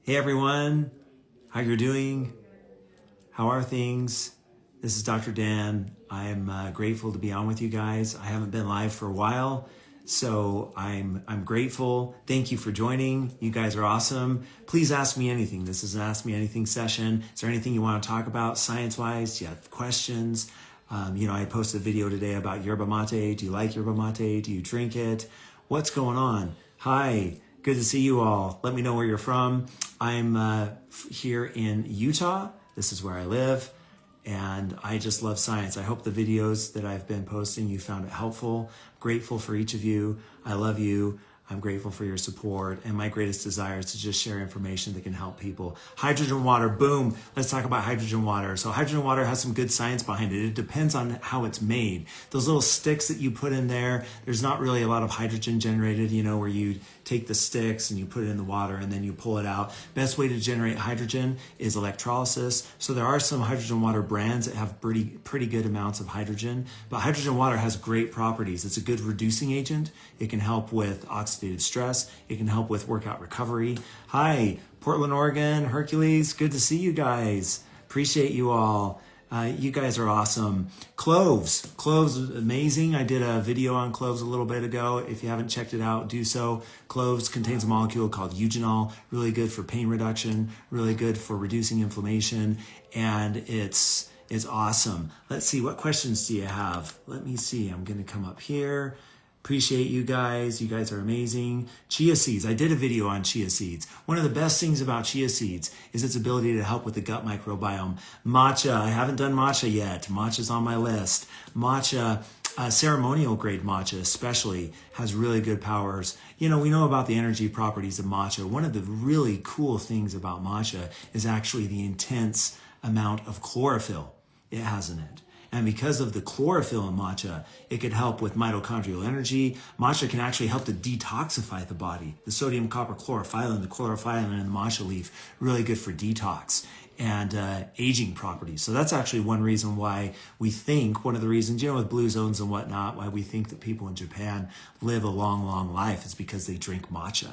Hey everyone, how you're doing? How are things? This is Dr. Dan. I'm grateful to be on with you guys. I haven't been live for a while, so I'm grateful. Thank you for joining. You guys are awesome. Please ask me anything. This is an Ask Me Anything session. Is there anything you want to talk about science-wise? Do you have questions? I posted a video today about yerba mate. Do you like yerba mate? Do you drink it? What's going on? Hi. Good to see you all. Let me know where you're from. I'm here in Utah. This is where I live, and I just love science. I hope the videos that I've been posting, you found it helpful. Grateful for each of you. I love you. I'm grateful for your support, and my greatest desire is to just share information that can help people. Hydrogen water, boom. Let's talk about hydrogen water. So hydrogen water has some good science behind it. It depends on how it's made. Those little sticks that you put in there, there's not really a lot of hydrogen generated, where you take the sticks and you put it in the water and then you pull it out. Best way to generate hydrogen is electrolysis. So there are some hydrogen water brands that have pretty good amounts of hydrogen, but hydrogen water has great properties. It's a good reducing agent. It can help with oxidative stress. It can help with workout recovery. Hi, Portland, Oregon, Hercules. Good to see you guys. Appreciate you all. You guys are awesome. Cloves, amazing. I did a video on cloves a little bit ago. If you haven't checked it out, do so. Cloves contains a molecule called eugenol, really good for pain reduction, really good for reducing inflammation, and it's awesome. Let's see, what questions do you have? Let me see, I'm gonna come up here. Appreciate you guys. You guys are amazing. Chia seeds. I did a video on chia seeds. One of the best things about chia seeds is its ability to help with the gut microbiome. Matcha. I haven't done matcha yet. Matcha's on my list. Matcha, ceremonial grade matcha especially, has really good powers. We know about the energy properties of matcha. One of the really cool things about matcha is actually the intense amount of chlorophyll it has in it. And because of the chlorophyll in matcha, it could help with mitochondrial energy. Matcha can actually help to detoxify the body. The sodium copper chlorophyllin, the chlorophyllin in the matcha leaf, really good for detox and aging properties. So that's actually one reason why we think, one of the reasons, with blue zones and whatnot, why we think that people in Japan live a long, long life is because they drink matcha.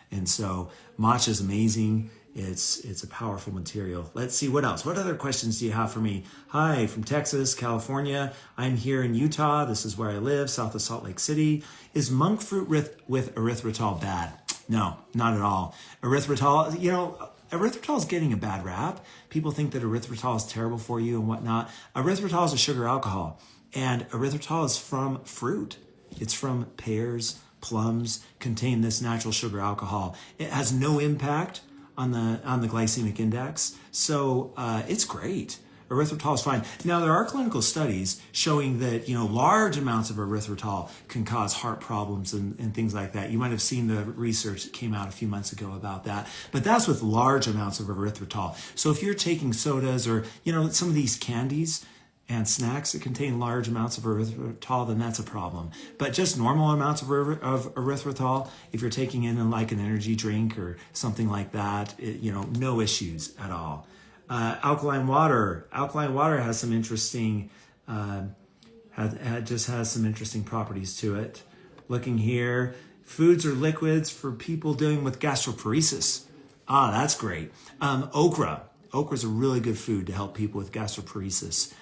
And so matcha is amazing. It's a powerful material. Let's see what else. What other questions do you have for me? Hi, from Texas, California. I'm here in Utah. This is where I live, south of Salt Lake City. Is monk fruit with erythritol bad? No, not at all. Erythritol, erythritol is getting a bad rap. People think that erythritol is terrible for you and whatnot. Erythritol is a sugar alcohol, and erythritol is from fruit. It's from pears, plums, contain this natural sugar alcohol. It has no impact on the glycemic index, so it's great. Erythritol is fine. Now, there are clinical studies showing that large amounts of erythritol can cause heart problems and things like that. You might have seen the research that came out a few months ago about that, but that's with large amounts of erythritol. So if you're taking sodas or some of these candies and snacks that contain large amounts of erythritol, then that's a problem. But just normal amounts of erythritol, if you're taking in like an energy drink or something like that, no issues at all. Alkaline water has some interesting, has some interesting properties to it. Looking here, foods or liquids for people dealing with gastroparesis. That's great. Okra is a really good food to help people with gastroparesis.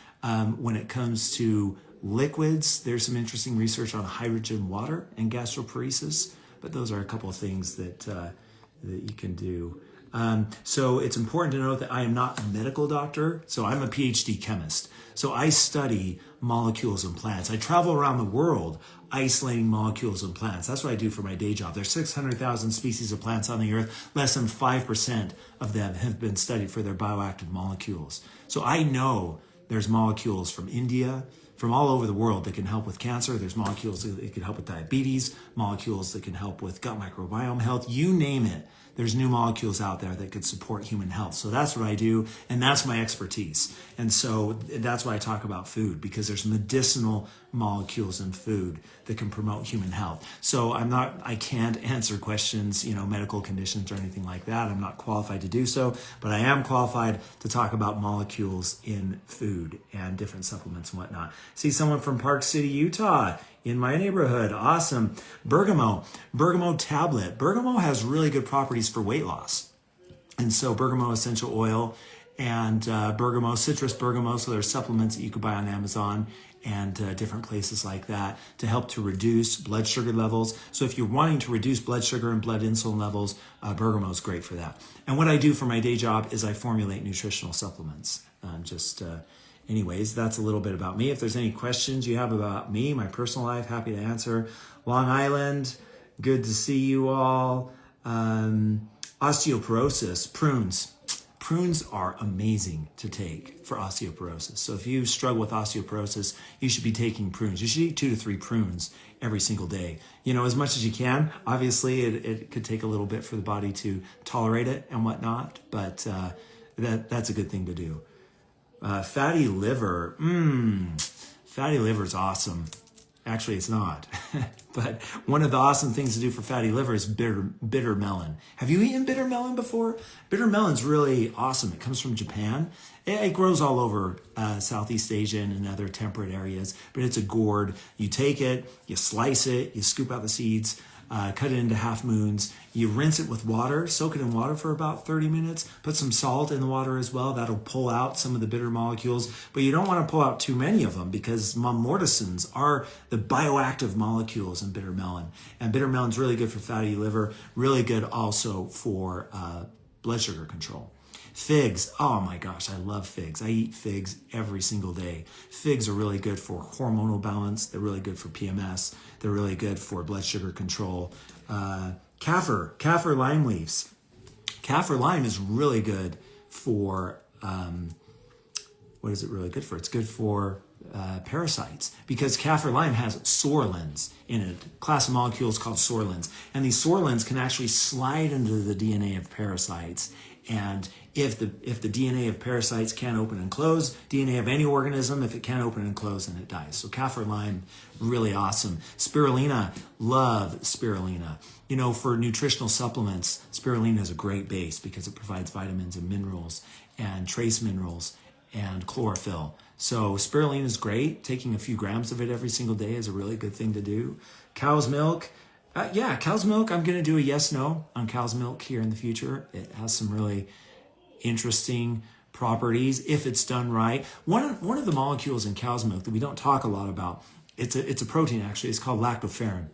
When it comes to liquids, there's some interesting research on hydrogen water and gastroparesis, but those are a couple of things that you can do. So it's important to note that I am not a medical doctor, so I'm a PhD chemist. So I study molecules in plants. I travel around the world isolating molecules in plants. That's what I do for my day job. There's 600,000 species of plants on the earth. Less than 5% of them have been studied for their bioactive molecules. So I know there's molecules from India, from all over the world that can help with cancer. There's molecules that can help with diabetes, molecules that can help with gut microbiome health, you name it. There's new molecules out there that could support human health. So that's what I do, and that's my expertise. And so that's why I talk about food, because there's medicinal molecules in food that can promote human health. So I can't answer questions, medical conditions or anything like that. I'm not qualified to do so, but I am qualified to talk about molecules in food and different supplements and whatnot. See someone from Park City, Utah, in my neighborhood. Awesome. Bergamot tablet. Bergamot has really good properties for weight loss. And so bergamot essential oil and bergamot, citrus bergamot. So there's supplements that you could buy on Amazon and different places like that to help to reduce blood sugar levels. So if you're wanting to reduce blood sugar and blood insulin levels, bergamot is great for that. And what I do for my day job is I formulate nutritional supplements. Anyways, that's a little bit about me. If there's any questions you have about me, my personal life, happy to answer. Long Island, good to see you all. Osteoporosis, prunes. Prunes are amazing to take for osteoporosis. So if you struggle with osteoporosis, you should be taking prunes. You should eat 2 to 3 prunes every single day. As much as you can. Obviously, it could take a little bit for the body to tolerate it and whatnot, but that's a good thing to do. Fatty liver. Fatty liver is awesome. Actually, it's not. But one of the awesome things to do for fatty liver is bitter melon. Have you eaten bitter melon before? Bitter melon's really awesome. It comes from Japan. It grows all over Southeast Asia and other temperate areas, but it's a gourd. You take it, you slice it, you scoop out the seeds, cut it into half moons. You rinse it with water, soak it in water for about 30 minutes, put some salt in the water as well. That'll pull out some of the bitter molecules, but you don't want to pull out too many of them because mortisins are the bioactive molecules in bitter melon. And bitter melon's really good for fatty liver, really good also for blood sugar control. Figs, oh my gosh, I love figs. I eat figs every single day. Figs are really good for hormonal balance. They're really good for PMS. They're really good for blood sugar control. Kaffir lime leaves. Kaffir lime is really good for, what is it really good for? It's good for parasites because kaffir lime has sorlins in it, a class of molecules called sorlins. And these sorlins can actually slide into the DNA of parasites. And if the DNA of parasites can't open and close, DNA of any organism, if it can't open and close, then it dies. So kaffir lime, really awesome. Spirulina, love spirulina. For nutritional supplements, spirulina is a great base because it provides vitamins and minerals and trace minerals and chlorophyll. So spirulina is great. Taking a few grams of it every single day is a really good thing to do. Cow's milk. Cow's milk, I'm going to do a yes-no on cow's milk here in the future. It has some really interesting properties if it's done right. One of the molecules in cow's milk that we don't talk a lot about, it's a protein actually, it's called lactoferrin.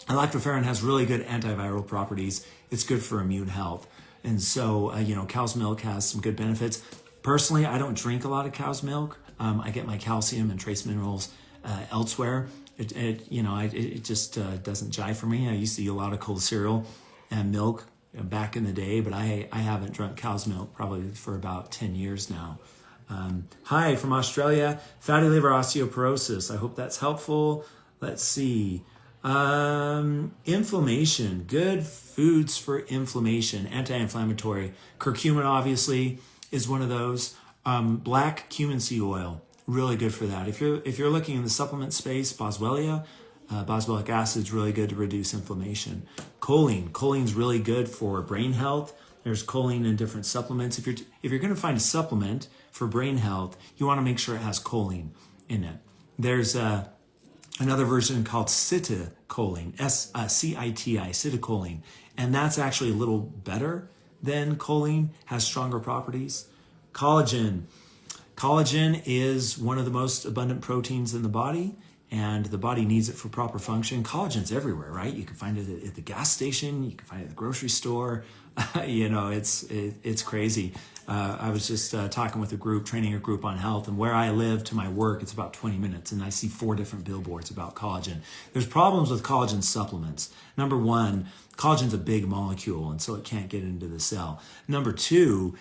And lactoferrin has really good antiviral properties. It's good for immune health. And so, cow's milk has some good benefits. Personally, I don't drink a lot of cow's milk. I get my calcium and trace minerals elsewhere. It just doesn't jive for me. I used to eat a lot of cold cereal and milk back in the day, but I haven't drunk cow's milk probably for about 10 years now. Hi from Australia, fatty liver osteoporosis. I hope that's helpful. Let's see. Inflammation, good foods for inflammation, anti-inflammatory. Curcumin obviously is one of those. Black cumin seed oil. Really good for that. If you're looking in the supplement space, boswellia, boswellic acid is really good to reduce inflammation. Choline's really good for brain health. There's choline in different supplements. If you're going to find a supplement for brain health, you want to make sure it has choline in it. There's another version called citicoline, C-I-T-I, citicoline, and that's actually a little better than choline, has stronger properties. Collagen is one of the most abundant proteins in the body, and the body needs it for proper function. Collagen's everywhere, right? You can find it at the gas station. You can find it at the grocery store. It's crazy. I was just talking with training a group on health, and where I live to my work, it's about 20 minutes, and I see 4 different billboards about collagen. There's problems with collagen supplements. Number 1, collagen's a big molecule, and so it can't get into the cell. Number 2,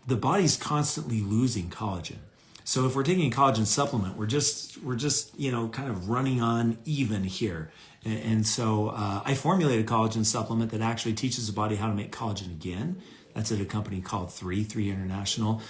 the body's constantly losing collagen. So if we're taking a collagen supplement, we're just kind of running on even here. And so I formulated a collagen supplement that actually teaches the body how to make collagen again. That's at a company called 3 International.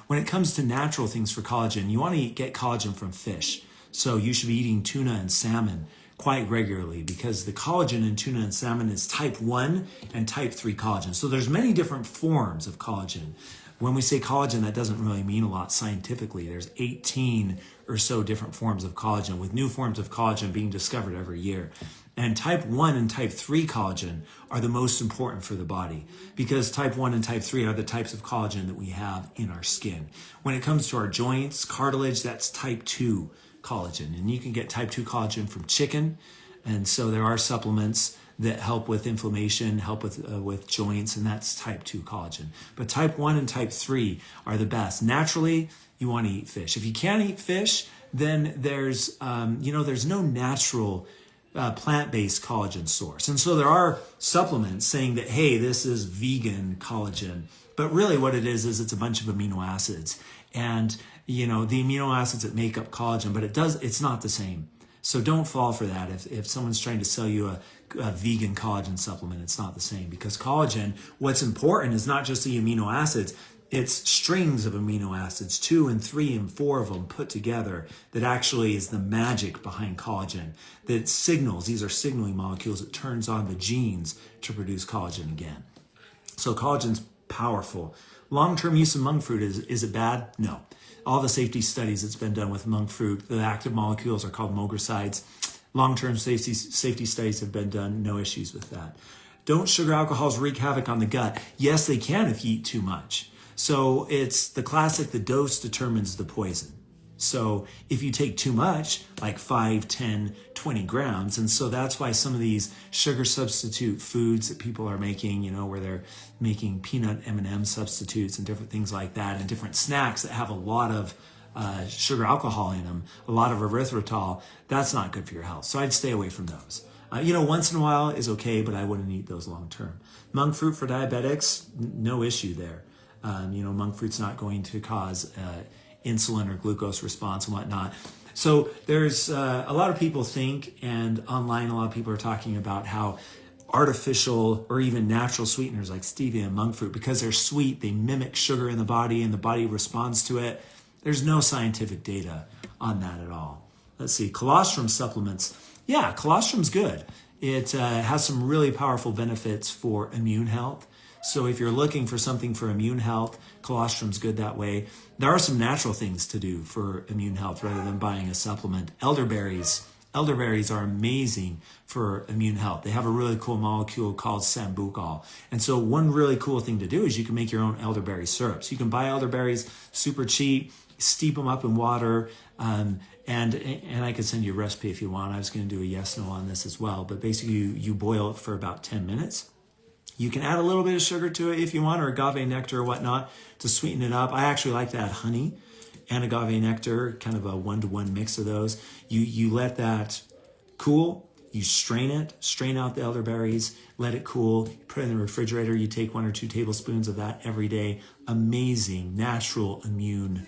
When it comes to natural things for collagen, you want to get collagen from fish. So you should be eating tuna and salmon quite regularly because the collagen in tuna and salmon is type 1 and type 3 collagen. So there's many different forms of collagen. When we say collagen, that doesn't really mean a lot scientifically. There's 18 or so different forms of collagen, with new forms of collagen being discovered every year. And type 1 and type 3 collagen are the most important for the body because type 1 and type 3 are the types of collagen that we have in our skin. When it comes to our joints, cartilage, that's type 2 collagen. And you can get type 2 collagen from chicken. And so there are supplements that help with inflammation, help with joints, and that's type 2 collagen. But type 1 and type 3 are the best. Naturally, you want to eat fish. If you can't eat fish, then there's no natural plant-based collagen source. And so there are supplements saying that, hey, this is vegan collagen. But really what it is it's a bunch of amino acids. And, the amino acids that make up collagen, but it's not the same. So don't fall for that. If someone's trying to sell you a vegan collagen supplement, it's not the same. Because collagen, what's important is not just the amino acids, it's strings of amino acids, 2 and 3 and 4 of them put together, that actually is the magic behind collagen. That signals, these are signaling molecules, it turns on the genes to produce collagen again. So collagen's powerful. Long-term use of monk fruit, is it bad? No. All the safety studies that's been done with monk fruit, the active molecules are called mogicides. Long-term safety studies have been done, no issues with that. Don't sugar alcohols wreak havoc on the gut? Yes, they can if you eat too much. So it's the classic, the dose determines the poison. So if you take too much, like 5, 10, 20 grams, and so that's why some of these sugar substitute foods that people are making, where they're making peanut M&M substitutes and different things like that, and different snacks that have a lot of sugar alcohol in them, a lot of erythritol, that's not good for your health. So I'd stay away from those. Once in a while is okay, but I wouldn't eat those long term. Monk fruit for diabetics, no issue there. Monk fruit's not going to cause insulin or glucose response and whatnot. So there's a lot of people think, and online a lot of people are talking about how artificial or even natural sweeteners like stevia and monk fruit, because they're sweet, they mimic sugar in the body and the body responds to it. There's no scientific data on that at all. Let's see, colostrum supplements. Yeah, colostrum's good. It has some really powerful benefits for immune health. So if you're looking for something for immune health, colostrum's good that way. There are some natural things to do for immune health rather than buying a supplement. Elderberries are amazing for immune health. They have a really cool molecule called sambucol. And so one really cool thing to do is you can make your own elderberry syrups. You can buy elderberries super cheap, steep them up in water, and I could send you a recipe if you want. I was going to do a yes/no on this as well. But basically you boil it for about 10 minutes. You can add a little bit of sugar to it if you want, or agave nectar or whatnot to sweeten it up. I actually like to add honey and agave nectar, kind of a 1-to-1 mix of those. You let that cool, you strain out the elderberries, let it cool, put it in the refrigerator. You take 1 or 2 tablespoons of that every day. Amazing natural immune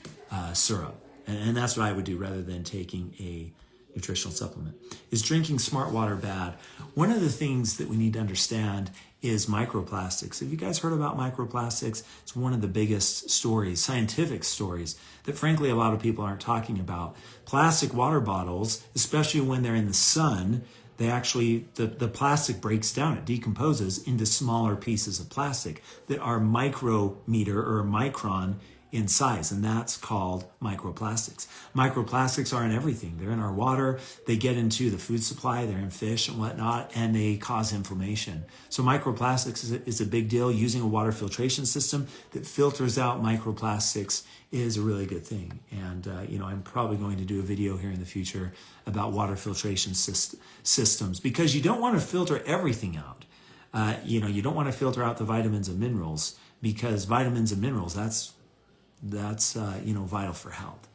syrup. And that's what I would do rather than taking a nutritional supplement. Is drinking smart water bad? One of the things that we need to understand is microplastics. Have you guys heard about microplastics? It's one of the biggest stories, scientific stories, that frankly a lot of people aren't talking about. Plastic water bottles, especially when they're in the sun, they actually, the plastic breaks down, it decomposes into smaller pieces of plastic that are micrometer or a micron in size, and that's called microplastics. Microplastics are in everything. They're in our water, they get into the food supply, they're in fish and whatnot, and they cause inflammation. So microplastics is a big deal. Using a water filtration system that filters out microplastics is a really good thing. And I'm probably going to do a video here in the future about water filtration systems, because you don't want to filter everything out. You don't want to filter out the vitamins and minerals, because vitamins and minerals, that's vital for health.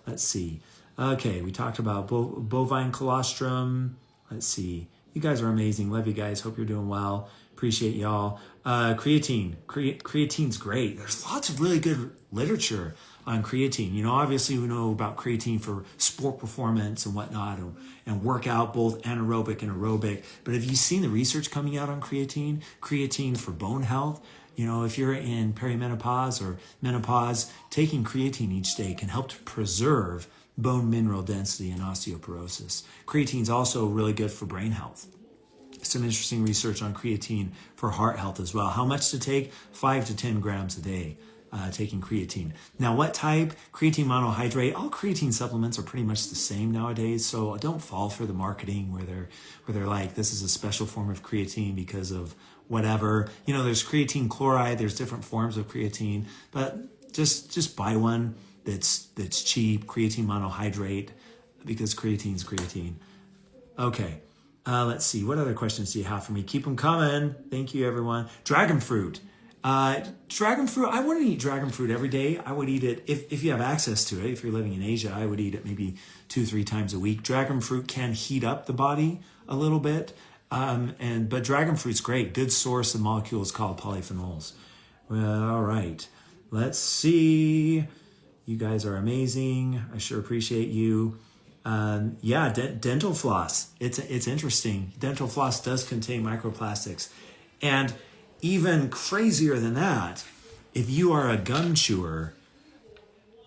Let's see. Okay, we talked about bovine colostrum. Let's see. You guys are amazing. Love you guys. Hope you're doing well. Appreciate y'all. Creatine. Creatine's great. There's lots of really good literature on creatine. Obviously we know about creatine for sport performance and whatnot, and workout, both anaerobic and aerobic. But have you seen the research coming out on creatine? Creatine for bone health. If you're in perimenopause or menopause, taking creatine each day can help to preserve bone mineral density and osteoporosis. Creatine is also really good for brain health. Some interesting research on creatine for heart health as well. How much to take? 5 to 10 grams a day. taking creatine. Now, what type? Creatine monohydrate. All creatine supplements are pretty much the same nowadays, so don't fall for the marketing where they're like, this is a special form of creatine because of whatever. You know, there's creatine chloride, there's different forms of creatine, but just buy one that's cheap, creatine monohydrate, because creatine's creatine. Okay. Let's see. What other questions do you have for me? Keep them coming. Thank you, everyone. Dragon fruit. Dragon fruit, I wouldn't eat dragon fruit every day. I would eat it, if you have access to it, if you're living in Asia, I would eat it maybe 2-3 times a week. Dragon fruit can heat up the body a little bit. But dragon fruit's great. Good source of molecules called polyphenols. Well, all right. Let's see. You guys are amazing. I sure appreciate you. Dental floss. It's interesting. Dental floss does contain microplastics. And even crazier than that, if you are a gum chewer,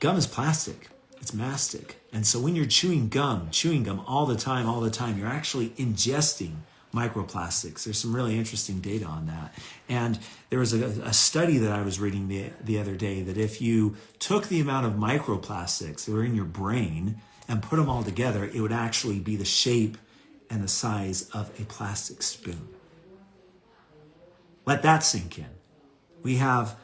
gum is plastic. It's mastic. And so when you're chewing gum all the time, you're actually ingesting microplastics. There's some really interesting data on that. And there was a study that I was reading the other day that if you took the amount of microplastics that were in your brain and put them all together, it would actually be the shape and the size of a plastic spoon. Let that sink in. We have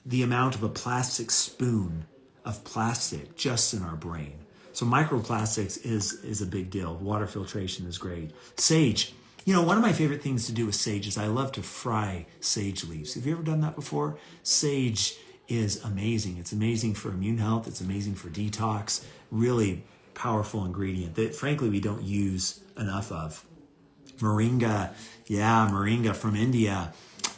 the amount of a plastic spoon of plastic just in our brain. So microplastics is a big deal. Water filtration is great. Sage. You know, one of my favorite things to do with sage is I love to fry sage leaves. Have you ever done that before? Sage is amazing. It's amazing for immune health. It's amazing for detox. Really powerful ingredient that frankly we don't use enough of. Moringa. Yeah, moringa from India.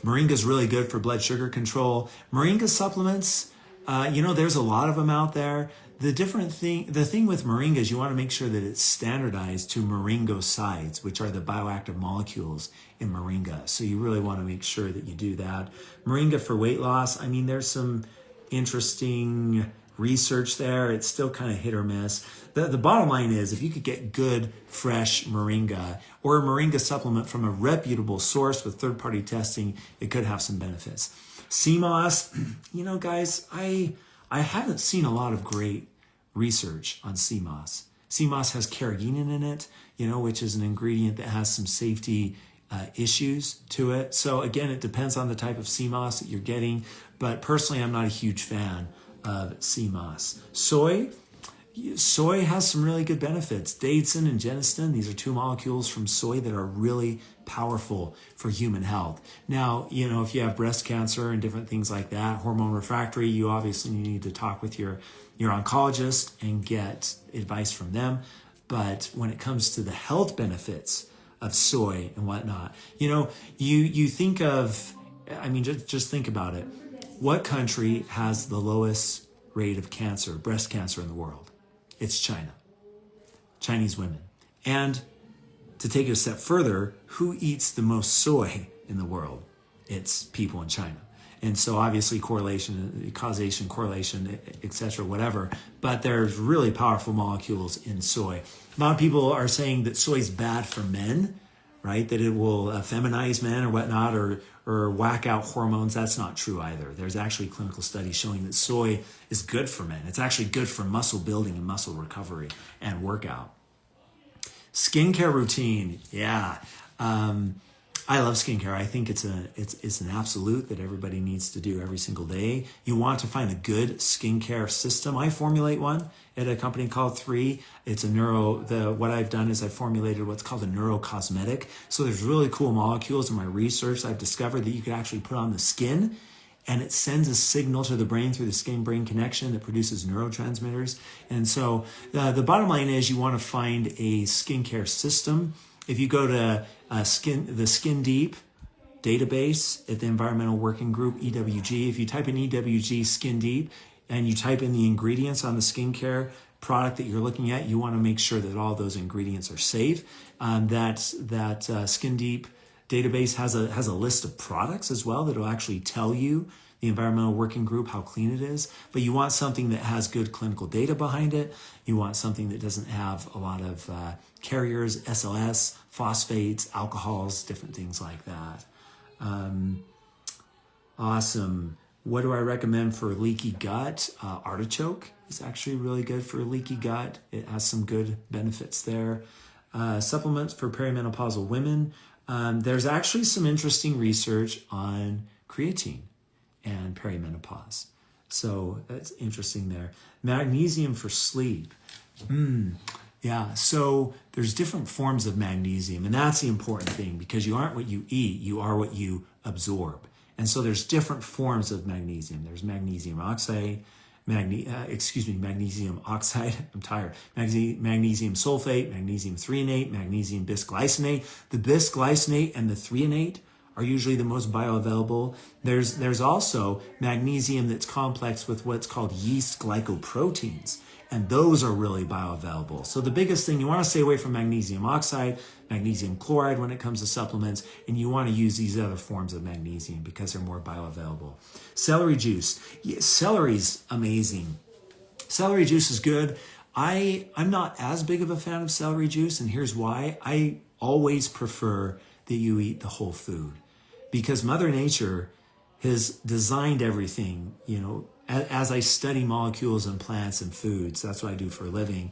Moringa is really good for blood sugar control. Moringa supplements, there's a lot of them out there. The thing with moringa is you want to make sure that it's standardized to moringosides, which are the bioactive molecules in moringa. So you really want to make sure that you do that. Moringa for weight loss, I mean, there's some interesting research there. It's still kind of hit or miss. The bottom line is if you could get good, fresh moringa or a moringa supplement from a reputable source with third-party testing, it could have some benefits. Sea moss, guys, I haven't seen a lot of great research on sea moss. Sea moss has carrageenan in it, which is an ingredient that has some safety issues to it. So again, it depends on the type of sea moss that you're getting. But personally, I'm not a huge fan of sea moss. Soy has some really good benefits. Daidzein and genistein, these are two molecules from soy that are really powerful for human health. Now, if you have breast cancer and different things like that, hormone refractory, you obviously need to talk with your oncologist and get advice from them. But when it comes to the health benefits of soy and whatnot, you think of, just think about it. What country has the lowest rate of cancer, breast cancer in the world? It's China. Chinese women. And to take it a step further, who eats the most soy in the world? It's people in China. And so obviously causation, correlation, etc., whatever. But there's really powerful molecules in soy. A lot of people are saying that soy is bad for men, right? That it will feminize men or whatnot, or whack out hormones. That's not true either. There's actually clinical studies showing that soy is good for men. It's actually good for muscle building and muscle recovery and workout. Skincare routine. Yeah. I love skincare. I think it's an absolute that everybody needs to do every single day. You want to find a good skincare system. I formulate one at a company called 3. It's what I've done is I've formulated what's called a neurocosmetic. So there's really cool molecules in my research. I've discovered that you could actually put on the skin and it sends a signal to the brain through the skin-brain connection that produces neurotransmitters. And so the bottom line is you want to find a skincare system. If you go to the Skin Deep database at the Environmental Working Group, EWG, if you type in EWG Skin Deep and you type in the ingredients on the skincare product that you're looking at, you want to make sure that all those ingredients are safe. That Skin Deep database has a list of products as well that will actually tell you, the Environmental Working Group, how clean it is. But you want something that has good clinical data behind it. You want something that doesn't have a lot of carriers, SLS, phosphates, alcohols, different things like that. Awesome. What do I recommend for leaky gut? Artichoke is actually really good for leaky gut. It has some good benefits there. Supplements for perimenopausal women. There's actually some interesting research on creatine and perimenopause. So that's interesting there. Magnesium for sleep. Yeah, so there's different forms of magnesium, and that's the important thing, because you aren't what you eat, you are what you absorb. And so there's different forms of magnesium. There's magnesium oxide, magnesium oxide, I'm tired, magnesium sulfate, magnesium threonate, magnesium bisglycinate. The bisglycinate and the threonate are usually the most bioavailable. There's also magnesium that's complex with what's called yeast glycoproteins, and those are really bioavailable. So the biggest thing, you want to stay away from magnesium oxide, magnesium chloride when it comes to supplements, and you want to use these other forms of magnesium because they're more bioavailable. Celery juice. Yeah, celery's amazing. Celery juice is good. I'm not as big of a fan of celery juice, and here's why. I always prefer that you eat the whole food, because Mother Nature has designed everything, as I study molecules in plants and foods, that's what I do for a living.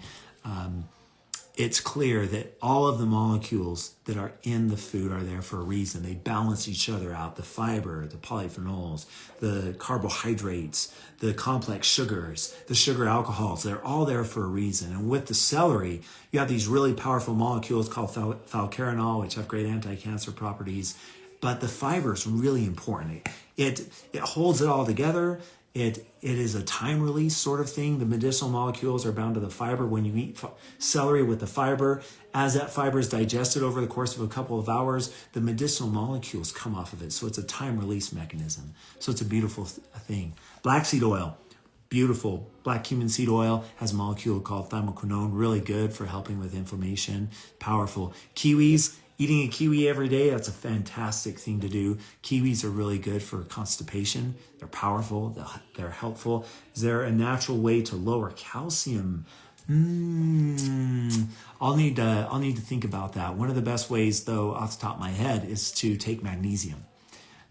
It's clear that all of the molecules that are in the food are there for a reason. They balance each other out. The fiber, the polyphenols, the carbohydrates, the complex sugars, the sugar alcohols, they're all there for a reason. And with the celery, you have these really powerful molecules called falcarinol, which have great anti-cancer properties. But the fiber is really important. It holds it all together. It is a time release sort of thing. The medicinal molecules are bound to the fiber. When you eat celery with the fiber, as that fiber is digested over the course of a couple of hours, the medicinal molecules come off of it. So it's a time release mechanism. So it's a beautiful thing. Black seed oil, beautiful. Black cumin seed oil has a molecule called thymoquinone, really good for helping with inflammation, powerful. Kiwis. Eating a kiwi every day, that's a fantastic thing to do. Kiwis are really good for constipation. They're powerful, they're helpful. Is there a natural way to lower calcium? I'll need to think about that. One of the best ways, though, off the top of my head, is to take magnesium.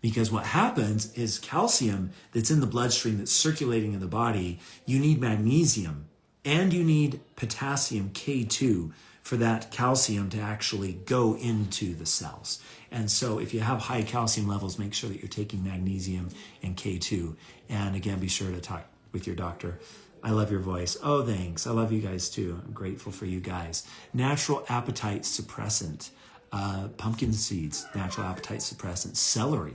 Because what happens is calcium that's in the bloodstream, that's circulating in the body, you need magnesium and you need potassium K2 for that calcium to actually go into the cells. And so if you have high calcium levels, make sure that you're taking magnesium and K2. And again, be sure to talk with your doctor. I love your voice. Oh, thanks. I love you guys too. I'm grateful for you guys. Natural appetite suppressant. Pumpkin seeds, natural appetite suppressant. Celery,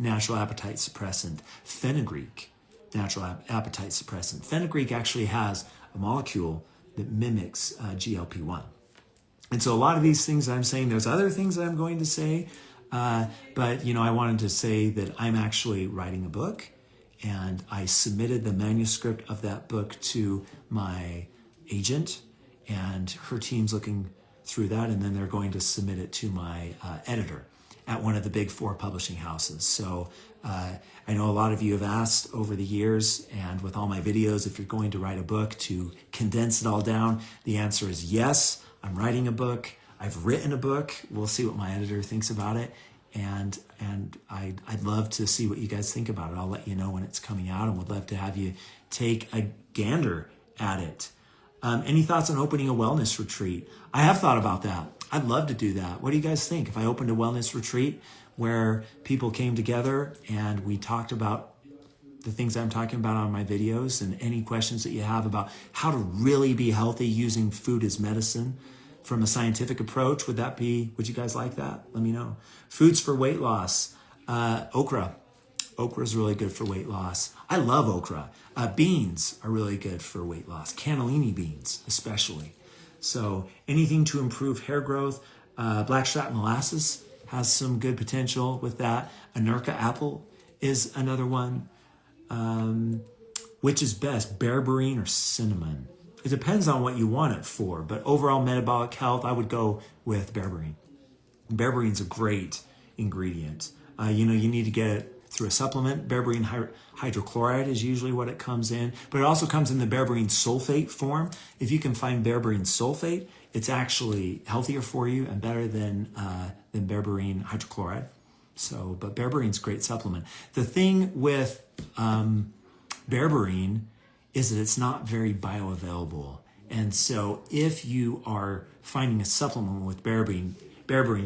natural appetite suppressant. Fenugreek, natural appetite suppressant. Fenugreek actually has a molecule that mimics GLP-1. And so a lot of these things I'm saying, there's other things that I'm going to say, but I wanted to say that I'm actually writing a book, and I submitted the manuscript of that book to my agent, and her team's looking through that, and then they're going to submit it to my editor at one of the big 4 publishing houses. So I know a lot of you have asked over the years, and with all my videos, if you're going to write a book, to condense it all down. The answer is yes. I'm writing a book. I've written a book. We'll see what my editor thinks about it. And I'd love to see what you guys think about it. I'll let you know when it's coming out, and would love to have you take a gander at it. Any thoughts on opening a wellness retreat? I have thought about that. I'd love to do that. What do you guys think? If I opened a wellness retreat where people came together and we talked about the things I'm talking about on my videos, and any questions that you have about how to really be healthy using food as medicine from a scientific approach, would you guys like that? Let me know. Foods for weight loss. Okra. Okra is really good for weight loss. I love okra. Beans are really good for weight loss. Cannellini beans, especially. So anything to improve hair growth. Blackstrap molasses has some good potential with that. Anurka apple is another one. Which is best, berberine or cinnamon? It depends on what you want it for, but overall metabolic health, I would go with berberine. Berberine's a great ingredient. You need to get it through a supplement. Berberine hydrochloride is usually what it comes in, but it also comes in the berberine sulfate form. If you can find berberine sulfate, it's actually healthier for you and better than berberine hydrochloride. So, but berbeриne's a great supplement. The thing with berberine is that it's not very bioavailable. And so if you are finding a supplement with berberine,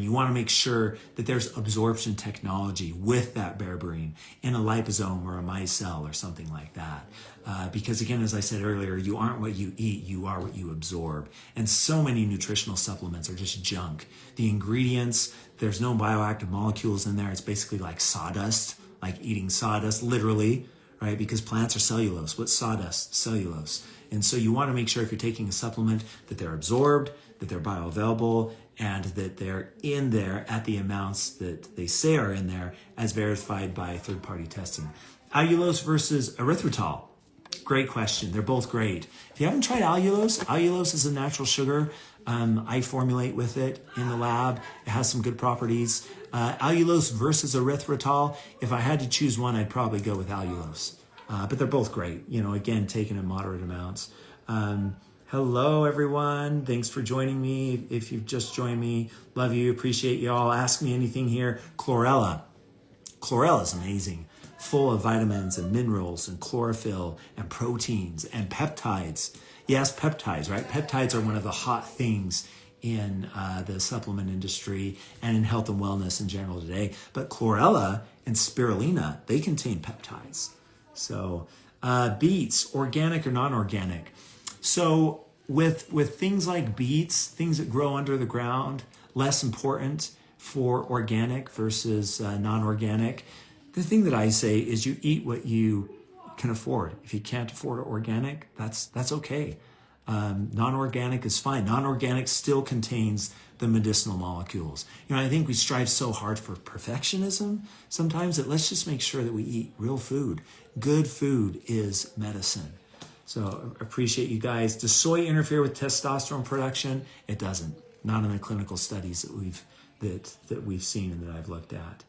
you want to make sure that there's absorption technology with that berberine in a liposome or a micelle or something like that. Because again, as I said earlier, you aren't what you eat, you are what you absorb. And so many nutritional supplements are just junk. The ingredients, there's no bioactive molecules in there. It's basically like sawdust, like eating sawdust, literally, right? Because plants are cellulose. What's sawdust? Cellulose. And so you want to make sure if you're taking a supplement that they're absorbed, that they're bioavailable, and that they're in there at the amounts that they say are in there as verified by third-party testing. Allulose versus erythritol. Great question. They're both great. If you haven't tried allulose is a natural sugar. I formulate with it in the lab. It has some good properties. Allulose versus erythritol. If I had to choose one, I'd probably go with allulose. But they're both great. Again, taken in moderate amounts. Hello, everyone. Thanks for joining me. If you've just joined me, love you, appreciate you all. Ask me anything here. Chlorella. Chlorella is amazing. Full of vitamins and minerals and chlorophyll and proteins and peptides. Yes, peptides, right? Peptides are one of the hot things in the supplement industry and in health and wellness in general today. But chlorella and spirulina, they contain peptides. So beets, organic or non-organic. So with things like beets, things that grow under the ground, less important for organic versus non-organic. The thing that I say is you eat what you can afford. If you can't afford organic, that's okay. Non-organic is fine. Non-organic still contains the medicinal molecules. I think we strive so hard for perfectionism sometimes that let's just make sure that we eat real food. Good food is medicine. So appreciate you guys. Does soy interfere with testosterone production? It doesn't. Not in the clinical studies that we've seen and that I've looked at.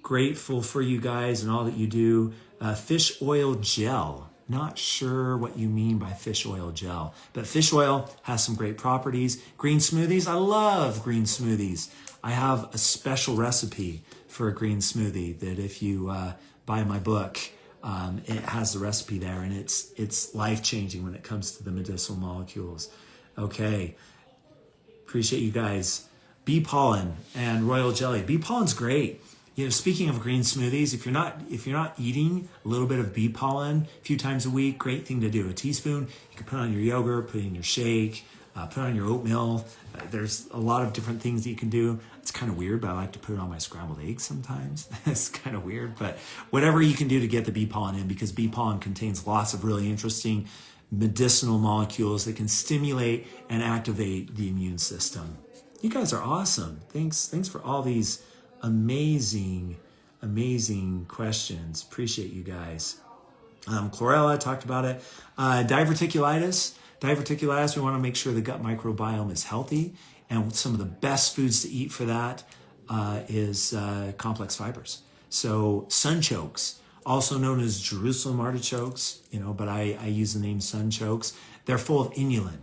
Grateful for you guys and all that you do. Fish oil gel. Not sure what you mean by fish oil gel, but fish oil has some great properties. Green smoothies. I love green smoothies. I have a special recipe for a green smoothie that if you buy my book, it has the recipe there, and it's life-changing when it comes to the medicinal molecules. Okay, appreciate you guys. Bee pollen and royal jelly. Bee pollen's great. Speaking of green smoothies, if you're not eating a little bit of bee pollen a few times a week, great thing to do. A teaspoon, you can put on your yogurt, put it in your shake, put on your oatmeal. There's a lot of different things that you can do. It's kind of weird, but I like to put it on my scrambled eggs sometimes. It's kind of weird, but whatever you can do to get the bee pollen in, because bee pollen contains lots of really interesting medicinal molecules that can stimulate and activate the immune system. You guys are awesome. Thanks for all these amazing questions. Appreciate you guys. Chlorella, I talked about it. Diverticulitis, we want to make sure the gut microbiome is healthy, and some of the best foods to eat for that is complex fibers. So sunchokes, also known as Jerusalem artichokes, but I use the name sunchokes. They're full of inulin,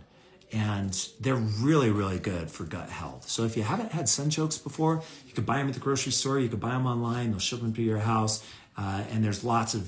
and they're really, really good for gut health. So if you haven't had sunchokes before, you could buy them at the grocery store, you could buy them online, they'll ship them to your house, and there's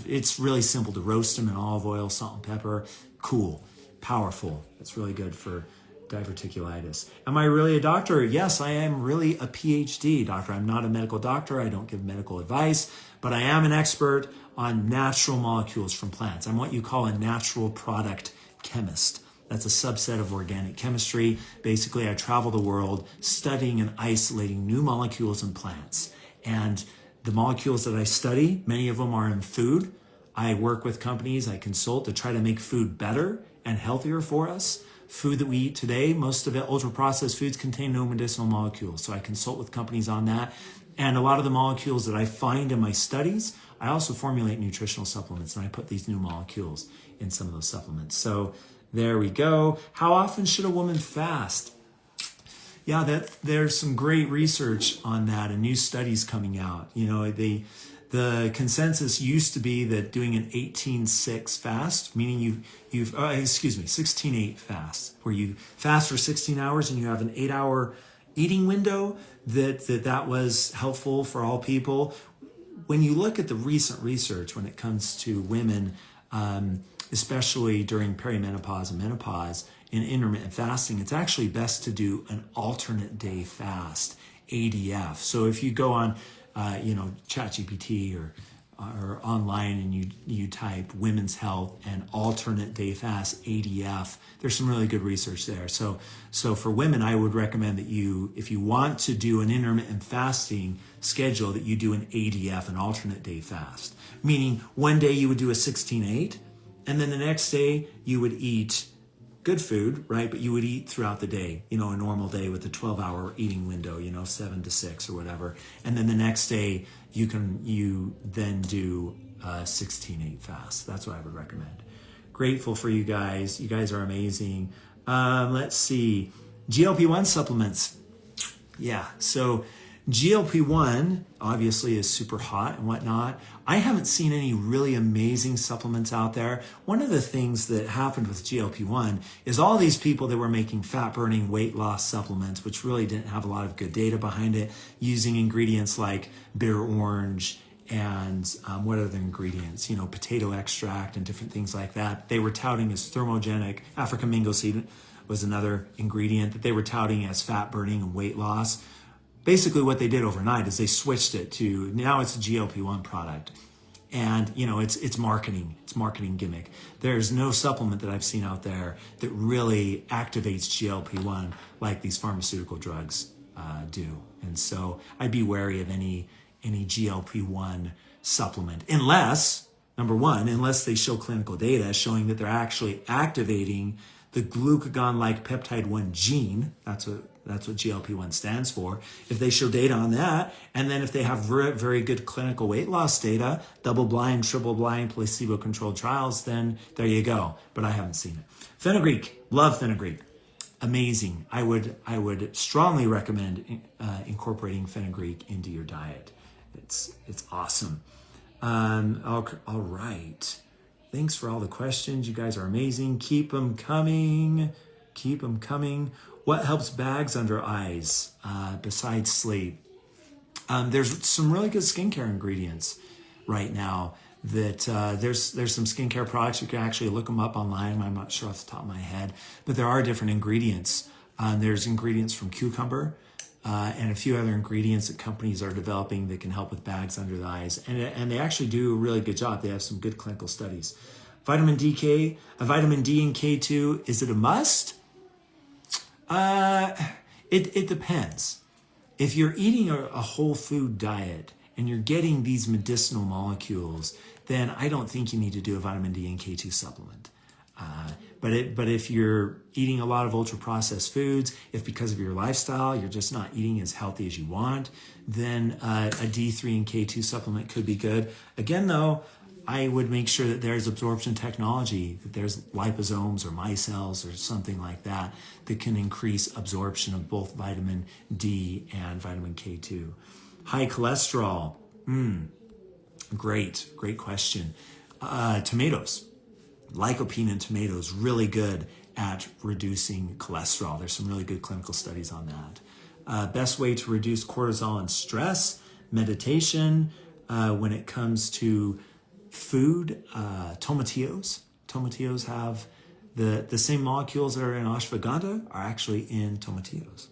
it's really simple to roast them in olive oil, salt and pepper. Cool, powerful. It's really good for diverticulitis. Am I really a doctor? Yes, I am really a PhD doctor. I'm not a medical doctor. I don't give medical advice, but I am an expert on natural molecules from plants. I'm what you call a natural product chemist. That's a subset of organic chemistry. Basically, I travel the world studying and isolating new molecules in plants. And the molecules that I study, many of them are in food. I work with companies, I consult to try to make food better and healthier for us. Food that we eat today, most of it, ultra-processed foods, contain no medicinal molecules. So I consult with companies on that. And a lot of the molecules that I find in my studies, I also formulate nutritional supplements, and I put these new molecules in some of those supplements. So there we go. How often should a woman fast? Yeah, there's some great research on that and new studies coming out. The consensus used to be that doing an 18-6 fast, meaning 16-8 fast, where you fast for 16 hours and you have an 8-hour eating window, that was helpful for all people. When you look at the recent research when it comes to women, especially during perimenopause and menopause in intermittent fasting, it's actually best to do an alternate day fast, ADF. So if you go on, ChatGPT or online and you type women's health and alternate day fast, ADF, there's some really good research there. So for women, I would recommend that if you want to do an intermittent fasting schedule, that you do an ADF, an alternate day fast, meaning one day you would do a 16-8, and then the next day you would eat good food, right? But you would eat throughout the day, a normal day with a 12-hour eating window, 7 to 6 or whatever. And then the next day you then do a 16-8 fast. That's what I would recommend. Grateful for you guys. You guys are amazing. Let's see. GLP-1 supplements. Yeah, so GLP-1 obviously is super hot and whatnot. I haven't seen any really amazing supplements out there. One of the things that happened with GLP-1 is all these people that were making fat-burning weight loss supplements, which really didn't have a lot of good data behind it, using ingredients like bitter orange and what other ingredients, potato extract and different things like that. They were touting as thermogenic. African mango seed was another ingredient that they were touting as fat-burning and weight loss. Basically what they did overnight is they switched it to, now it's a GLP-1 product. And, it's marketing. It's marketing gimmick. There's no supplement that I've seen out there that really activates GLP-1 like these pharmaceutical drugs do. And so I'd be wary of any GLP-1 supplement unless they show clinical data showing that they're actually activating the glucagon-like peptide 1 gene. That's what GLP-1 stands for. If they show data on that, and then if they have very, very good clinical weight loss data, double-blind, triple-blind, placebo-controlled trials, then there you go. But I haven't seen it. Fenugreek, love fenugreek. Amazing. I would strongly recommend incorporating fenugreek into your diet. It's awesome. All right. Thanks for all the questions. You guys are amazing. Keep them coming. What helps bags under eyes besides sleep? There's some really good skincare ingredients right now that there's some skincare products. You can actually look them up online. I'm not sure off the top of my head, but there are different ingredients. There's ingredients from cucumber and a few other ingredients that companies are developing that can help with bags under the eyes. And they actually do a really good job. They have some good clinical studies. Vitamin D and K2, is it a must? It depends. If you're eating a whole food diet and you're getting these medicinal molecules, then I don't think you need to do a vitamin D and K2 supplement. But if you're eating a lot of ultra processed foods, if because of your lifestyle you're just not eating as healthy as you want, then a D3 and K2 supplement could be good. Again, though, I would make sure that there's absorption technology, that there's liposomes or micelles or something like that can increase absorption of both vitamin D and vitamin K2. High cholesterol. Great question. Tomatoes. Lycopene in tomatoes, really good at reducing cholesterol. There's some really good clinical studies on that. Best way to reduce cortisol and stress, meditation. When it comes to food, tomatillos. Tomatillos have the same molecules that are in ashwagandha are actually in tomatillos.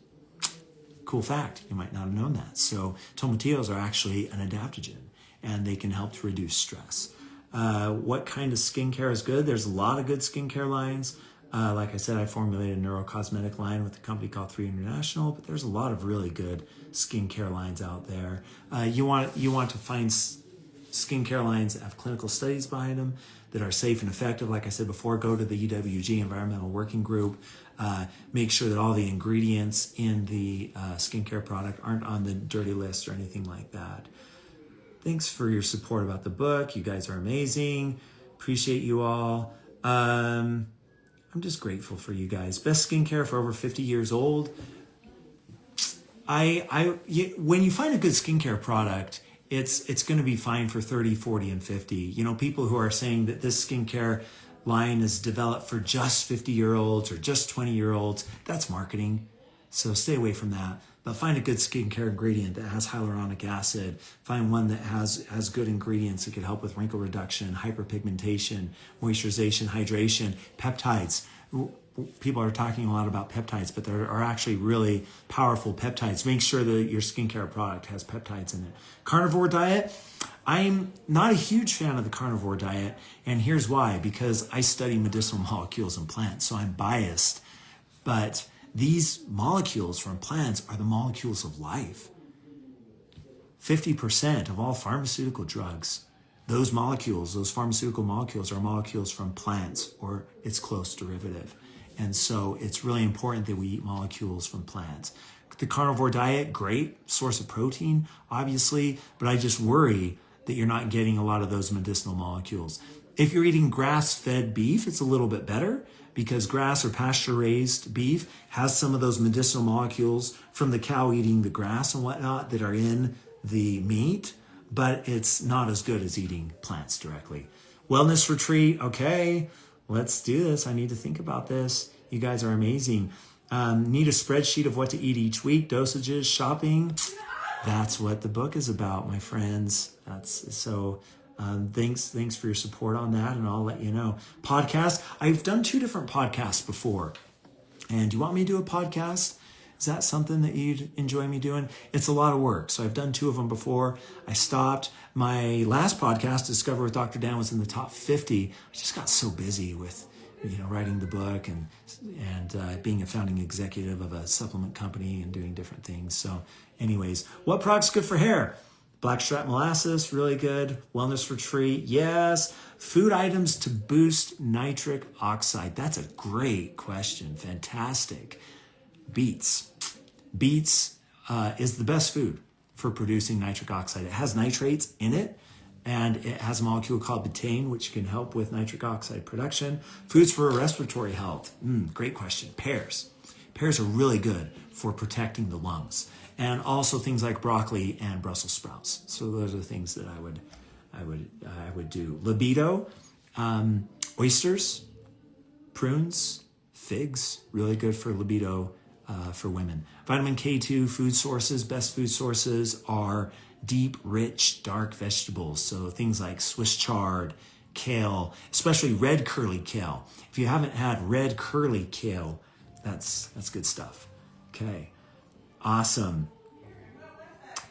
Cool fact, you might not have known that. So tomatillos are actually an adaptogen and they can help to reduce stress. What kind of skincare is good? There's a lot of good skincare lines. Like I said, I formulated a neurocosmetic line with a company called 3 International, but there's a lot of really good skincare lines out there. You want to find skincare lines that have clinical studies behind them that are safe and effective. Like I said before, go to the EWG Environmental Working Group. Make sure that all the ingredients in the skincare product aren't on the dirty list or anything like that. Thanks for your support about the book. You guys are amazing. Appreciate you all. I'm just grateful for you guys. Best skincare for over 50 years old. When you find a good skincare product, it's going to be fine for 30, 40, and 50. You know, people who are saying that this skincare line is developed for just 50-year-olds or just 20-year-olds, that's marketing. So stay away from that. but find a good skincare ingredient that has hyaluronic acid. Find one that has good ingredients that could help with wrinkle reduction, hyperpigmentation, moisturization, hydration, peptides. People are talking a lot about peptides, but there are actually really powerful peptides. Make sure that your skincare product has peptides in it. Carnivore diet. I'm not a huge fan of the carnivore diet, and here's why. Because I study medicinal molecules in plants, so I'm biased. But these molecules from plants are the molecules of life. 50% of all pharmaceutical drugs, those molecules, those pharmaceutical molecules, are molecules from plants or its close derivative. And so it's really important that we eat molecules from plants. The carnivore diet, great source of protein, obviously, but I just worry that you're not getting a lot of those medicinal molecules. If you're eating grass-fed beef, it's a little bit better because grass or pasture-raised beef has some of those medicinal molecules from the cow eating the grass and whatnot that are in the meat, but it's not as good as eating plants directly. Wellness retreat, okay, let's do this. I need to think about this. You guys are amazing. Need a spreadsheet of what to eat each week, dosages, shopping. That's what the book is about, my friends. Thanks for your support on that, and I'll let you know. Podcast. I've done 2 different podcasts before. And do you want me to do a podcast? Is that something that you'd enjoy me doing? It's a lot of work. So I've done 2 of them before. I stopped. My last podcast, Discover with Dr. Dan, was in the top 50. I just got so busy with writing the book and being a founding executive of a supplement company and doing different things. So anyways, what product's good for hair? Blackstrap molasses, really good. Wellness retreat, yes. Food items to boost nitric oxide. That's a great question. Fantastic. Beets. Beets is the best food for producing nitric oxide. It has nitrates in it, and it has a molecule called betaine, which can help with nitric oxide production. Foods for respiratory health. Great question. Pears. Pears are really good for protecting the lungs. And also things like broccoli and Brussels sprouts. So those are the things that I would do. Libido, oysters, prunes, figs, really good for libido for women. Vitamin K2 food sources, best food sources are deep, rich, dark vegetables. So things like Swiss chard, kale, especially red curly kale. If you haven't had red curly kale, that's good stuff. Okay. Awesome.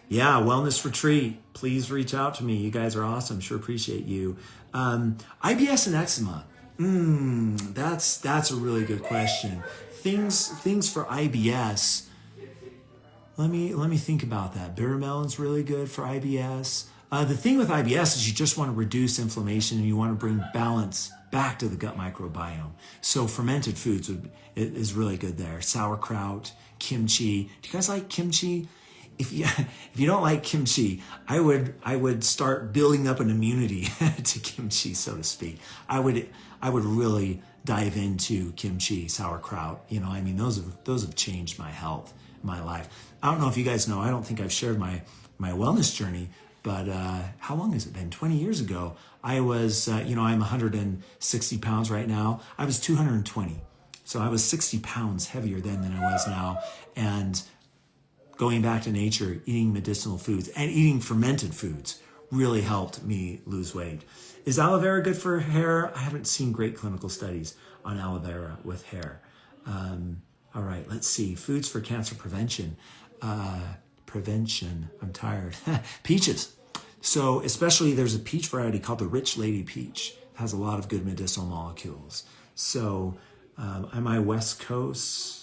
Yeah, wellness retreat. Please reach out to me. You guys are awesome. Sure appreciate you. IBS and eczema. That's a really good question. Things for IBS. Let me think about that. Bitter melon's really good for IBS. The thing with IBS is you just want to reduce inflammation and you want to bring balance back to the gut microbiome. So fermented foods is really good there. Sauerkraut, kimchi. Do you guys like kimchi? If you don't like kimchi, I would start building up an immunity to kimchi, so to speak. I would really dive into kimchi, sauerkraut. Those have changed my health, my life. I don't know if you guys know. I don't think I've shared my wellness journey, but how long has it been? 20 years ago, I was I'm 160 pounds right now. I was 220, so I was 60 pounds heavier then than I was now, and going back to nature, eating medicinal foods, and eating fermented foods really helped me lose weight. Is aloe vera good for hair? I haven't seen great clinical studies on aloe vera with hair. All right, let's see. Foods for cancer prevention. I'm tired. Peaches. So especially there's a peach variety called the Rich Lady Peach. It has a lot of good medicinal molecules. So am I West Coast?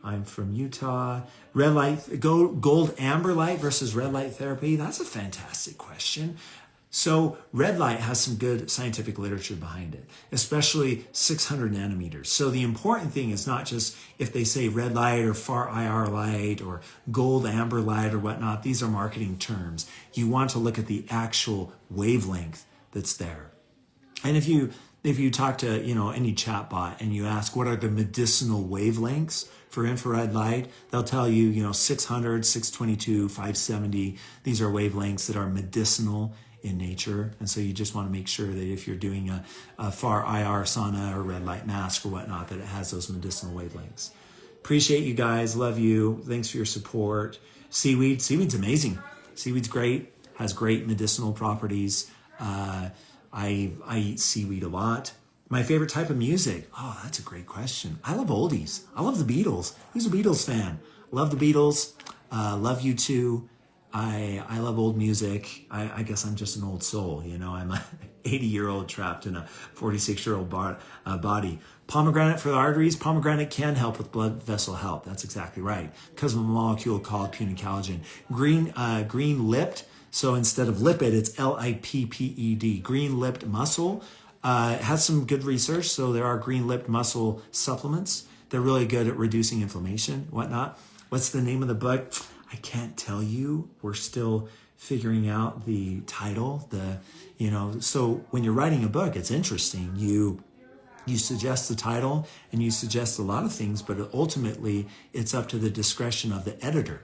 I'm from Utah. Red light, gold amber light versus red light therapy. That's a fantastic question. So red light has some good scientific literature behind it, especially 600 nanometers. So the important thing is not just if they say red light or far IR light or gold amber light or whatnot. These are marketing terms. You want to look at the actual wavelength that's there. And if you talk to any chatbot and you ask what are the medicinal wavelengths for infrared light, they'll tell you 600, 622, 570. These are wavelengths that are medicinal in nature, and so you just want to make sure that if you're doing a far IR sauna or red light mask or whatnot, that it has those medicinal wavelengths. Appreciate you guys. Love you. Thanks for your support. Seaweed's amazing. Seaweed's great. Has great medicinal properties. I eat seaweed a lot. My favorite type of music. Oh, that's a great question. I love oldies. I love the Beatles. Who's a Beatles fan? Love the Beatles. Love you too. I love old music. I guess I'm just an old soul. You know, I'm a 80-year-old trapped in a 46-year-old body. Pomegranate for the arteries. Pomegranate can help with blood vessel health. That's exactly right. Because of a molecule called punicalagin. Green lipped. So instead of lipid, it's lipped. Green lipped mussel. Has some good research. So there are green lipped mussel supplements. They're really good at reducing inflammation, whatnot. What's the name of the book? I can't tell you. We're still figuring out the title. So when you're writing a book, it's interesting. You suggest the title and you suggest a lot of things, but ultimately it's up to the discretion of the editor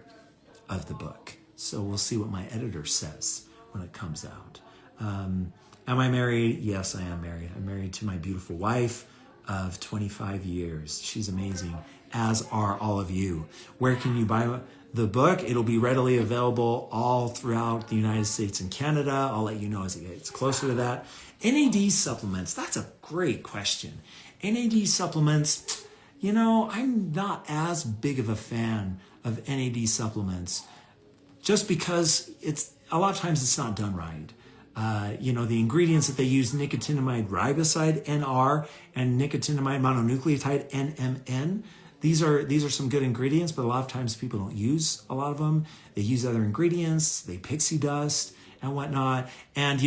of the book. So we'll see what my editor says when it comes out. Am I married? Yes, I am married. I'm married to my beautiful wife of 25 years. She's amazing, as are all of you. Where can you buy the book? It'll be readily available all throughout the United States and Canada. I'll let you know as it gets closer to that. NAD supplements, that's a great question. NAD supplements, I'm not as big of a fan of NAD supplements just because a lot of times it's not done right. The ingredients that they use, nicotinamide riboside, NR, and nicotinamide mononucleotide, NMN. These are some good ingredients, but a lot of times people don't use a lot of them. They use other ingredients, they pixie dust and whatnot. And,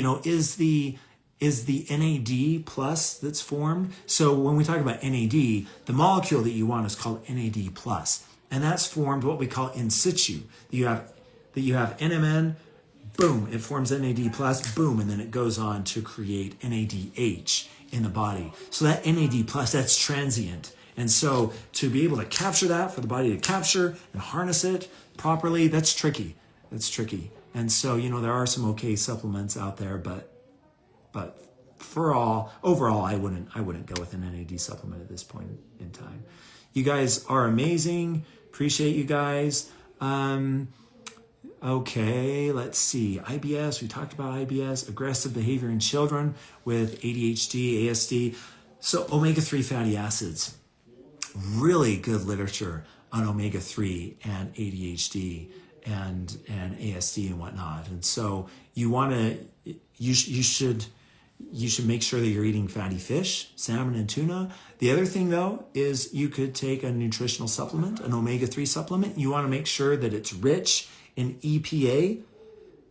is the NAD plus that's formed? So when we talk about NAD, the molecule that you want is called NAD plus. And that's formed what we call in situ. You have NMN, boom, it forms NAD plus, boom, and then it goes on to create NADH in the body. So that NAD plus, that's transient. And so to be able to capture that, for the body to capture and harness it properly, that's tricky. And so, there are some okay supplements out there, but overall, I wouldn't go with an NAD supplement at this point in time. You guys are amazing. Appreciate you guys. Okay, let's see. IBS, we talked about IBS, aggressive behavior in children with ADHD, ASD. So omega-3 fatty acids, really good literature on omega-3 and ADHD and ASD and whatnot. And so you should make sure that you're eating fatty fish, salmon and tuna. The other thing though is you could take a nutritional supplement, an omega-3 supplement. You want to make sure that it's rich in EPA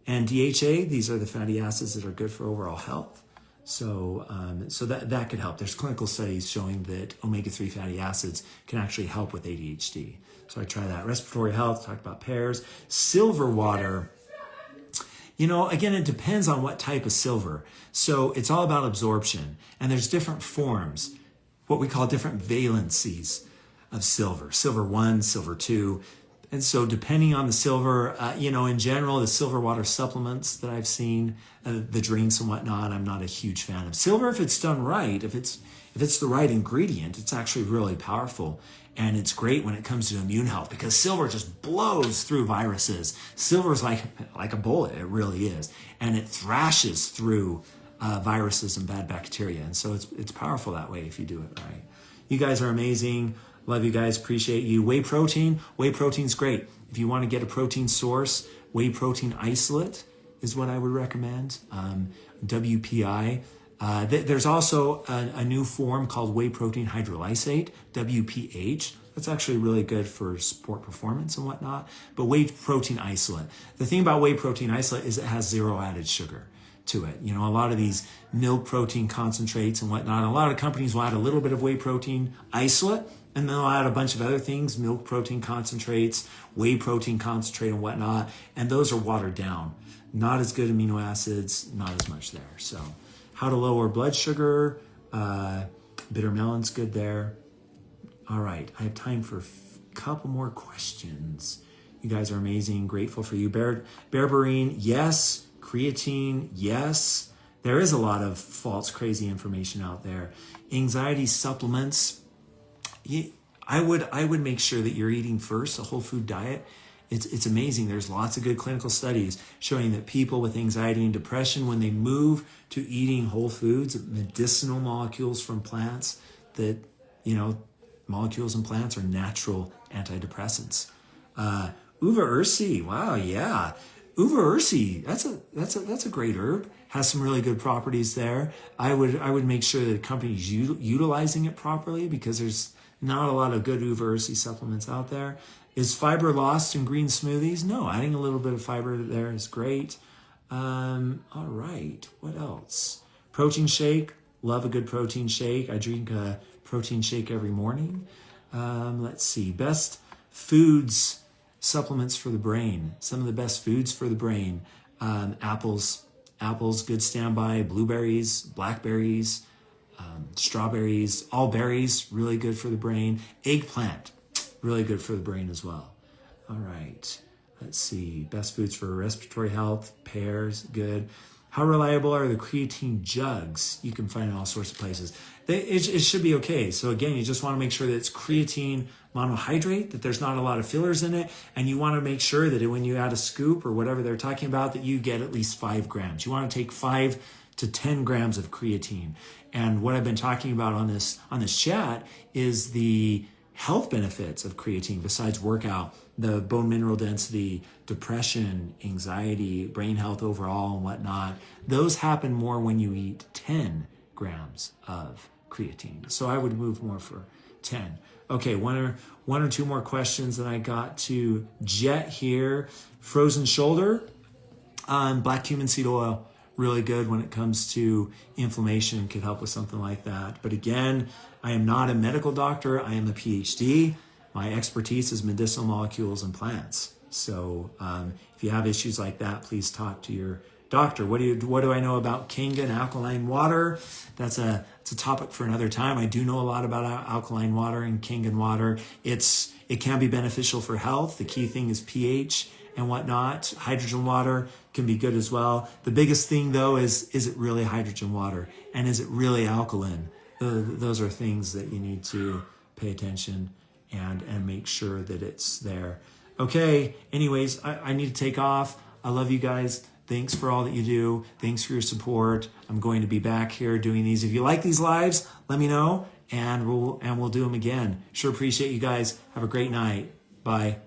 and DHA. These are the fatty acids that are good for overall health. So that could help. There's clinical studies showing that omega-3 fatty acids can actually help with ADHD. So I try that. Respiratory health, talked about pears. Silver water, again, it depends on what type of silver. So it's all about absorption. And there's different forms, what we call different valencies of silver. Silver 1, silver 2. And so depending on the silver, in general, the silver water supplements that I've seen, the drinks and whatnot, I'm not a huge fan of. Silver, if it's done right, if it's the right ingredient, it's actually really powerful. And it's great when it comes to immune health because silver just blows through viruses. Silver is like a bullet, it really is. And it thrashes through viruses and bad bacteria. And so it's powerful that way if you do it right. You guys are amazing. Love you guys, appreciate you. Whey protein's great. If you want to get a protein source, whey protein isolate is what I would recommend, WPI. There's also a new form called whey protein hydrolysate, WPH. That's actually really good for sport performance and whatnot, but whey protein isolate. The thing about whey protein isolate is it has zero added sugar to it. A lot of these milk protein concentrates and whatnot, a lot of companies will add a little bit of whey protein isolate, and then they'll add a bunch of other things, milk protein concentrates, whey protein concentrate and whatnot, and those are watered down. Not as good amino acids, not as much there. So how to lower blood sugar, bitter melon's good there. All right, I have time for a couple more questions. You guys are amazing, grateful for you. Berberine, yes. Creatine, yes. There is a lot of false, crazy information out there. Anxiety supplements, I would make sure that you're eating first a whole food diet. It's amazing. There's lots of good clinical studies showing that people with anxiety and depression, when they move to eating whole foods, medicinal molecules from plants, that, molecules in plants are natural antidepressants. Uva ursi, wow, yeah. Uva ursi, that's a great herb. Has some really good properties there. I would make sure that the company's utilizing it properly, because there's not a lot of good uva ursi supplements out there. Is fiber lost in green smoothies? No, adding a little bit of fiber there is great. All right, what else? Protein shake, love a good protein shake. I drink a protein shake every morning. Let's see, best foods, supplements for the brain. Some of the best foods for the brain. Apples, good standby. Blueberries, blackberries, strawberries, all berries, really good for the brain. Eggplant, really good for the brain as well. All right, let's see. Best foods for respiratory health, pears, good. How reliable are the creatine jugs? You can find in all sorts of places. It should be okay. So again, you just want to make sure that it's creatine monohydrate, that there's not a lot of fillers in it, and you want to make sure that when you add a scoop or whatever they're talking about, that you get at least 5 grams. You want to take 5 to 10 grams of creatine. And what I've been talking about on this chat is the health benefits of creatine besides workout, the bone mineral density, depression, anxiety, brain health overall, and whatnot. Those happen more when you eat 10 grams of creatine. So I would move more for 10. Okay, one or two more questions that I got to Jet here. Frozen shoulder, black cumin seed oil, really good when it comes to inflammation, could help with something like that. But again, I am not a medical doctor. I am a PhD. My expertise is medicinal molecules and plants. So if you have issues like that, please talk to your doctor. What do I know about Kangen alkaline water? It's a topic for another time. I do know a lot about alkaline water and Kangen water. It can be beneficial for health. The key thing is pH and whatnot. Hydrogen water can be good as well. The biggest thing though is it really hydrogen water? And is it really alkaline? Those are things that you need to pay attention and make sure that it's there. Okay, anyways, I need to take off. I love you guys. Thanks for all that you do. Thanks for your support. I'm going to be back here doing these. If you like these lives, let me know and we'll do them again. Sure appreciate you guys. Have a great night. Bye.